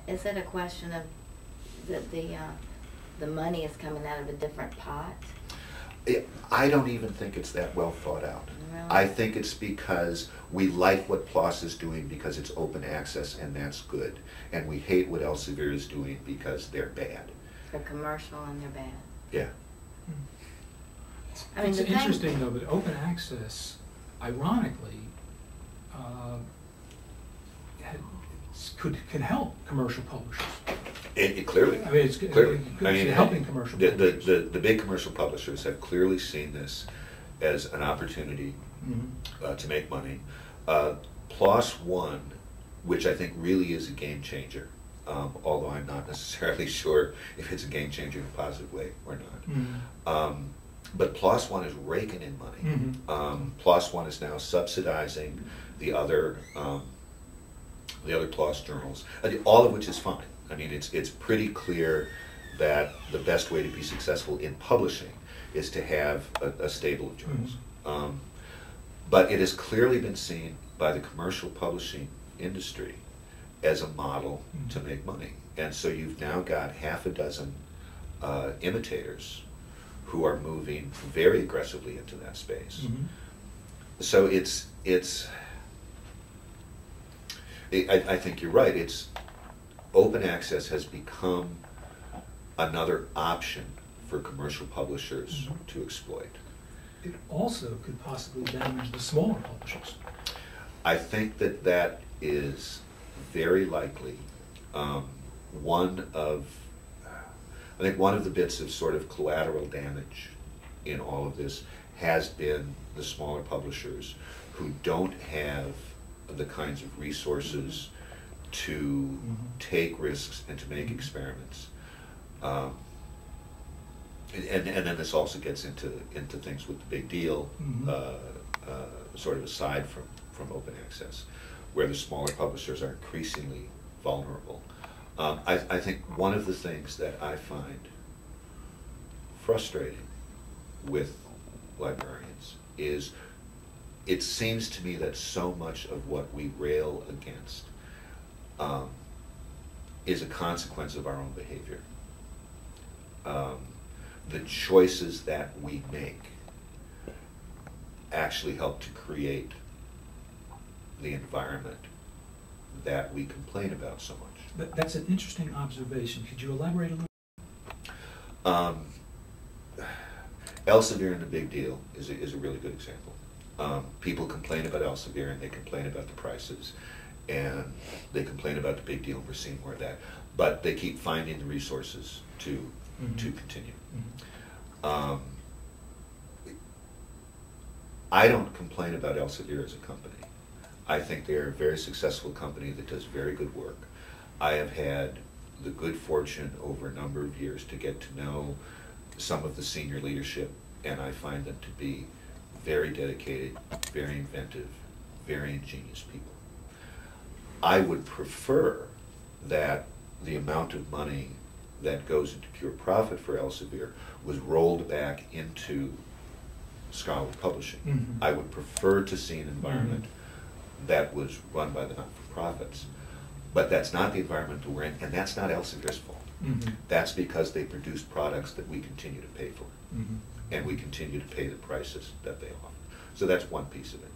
Is it a question of the money is coming out of a different pot? I don't even think it's that well thought out. Really? I think it's because we like what PLOS is doing because it's open access and that's good. And we hate what Elsevier is doing because they're bad. They're commercial and they're bad. Yeah. I mean, It's interesting though, but open access, ironically, can help commercial publishers. It clearly. I mean, it's clearly. helping commercial publishers. The big commercial publishers have clearly seen this as an opportunity to make money. PLOS One, which I think really is a game changer, although I'm not necessarily sure if it's a game changer in a positive way or not. But PLOS One is raking in money. PLOS One is now subsidizing the other PLOS journals, all of which is fine. I mean, it's pretty clear that the best way to be successful in publishing is to have a stable of journals. But it has clearly been seen by the commercial publishing industry as a model to make money. And so you've now got half a dozen imitators who are moving very aggressively into that space. So I think you're right. It's open access has become another option for commercial publishers to exploit. It also could possibly damage the smaller publishers. I think that is very likely. One of the bits of sort of collateral damage in all of this has been the smaller publishers who don't have the kinds of resources to take risks and to make experiments. And then this also gets into things with the big deal, sort of aside from open access, where the smaller publishers are increasingly vulnerable. I think one of the things that I find frustrating with librarians is it seems to me that so much of what we rail against is a consequence of our own behavior. The choices that we make actually help to create the environment that we complain about so much. That's an interesting observation. Could you elaborate a little? Elsevier and the Big Deal is a really good example. People complain about Elsevier and they complain about the prices and they complain about the Big Deal, and we're seeing more of that. But they keep finding the resources to continue. I don't complain about Elsevier as a company. I think they're a very successful company that does very good work. I have had the good fortune over a number of years to get to know some of the senior leadership, and I find them to be very dedicated, very inventive, very ingenious people. I would prefer that the amount of money that goes into pure profit for Elsevier was rolled back into scholarly publishing. I would prefer to see an environment that was run by the not-for-profits. But that's not the environment that we're in, and that's not Elsevier's fault. That's because they produce products that we continue to pay for. And we continue to pay the prices that they offer. So that's one piece of it.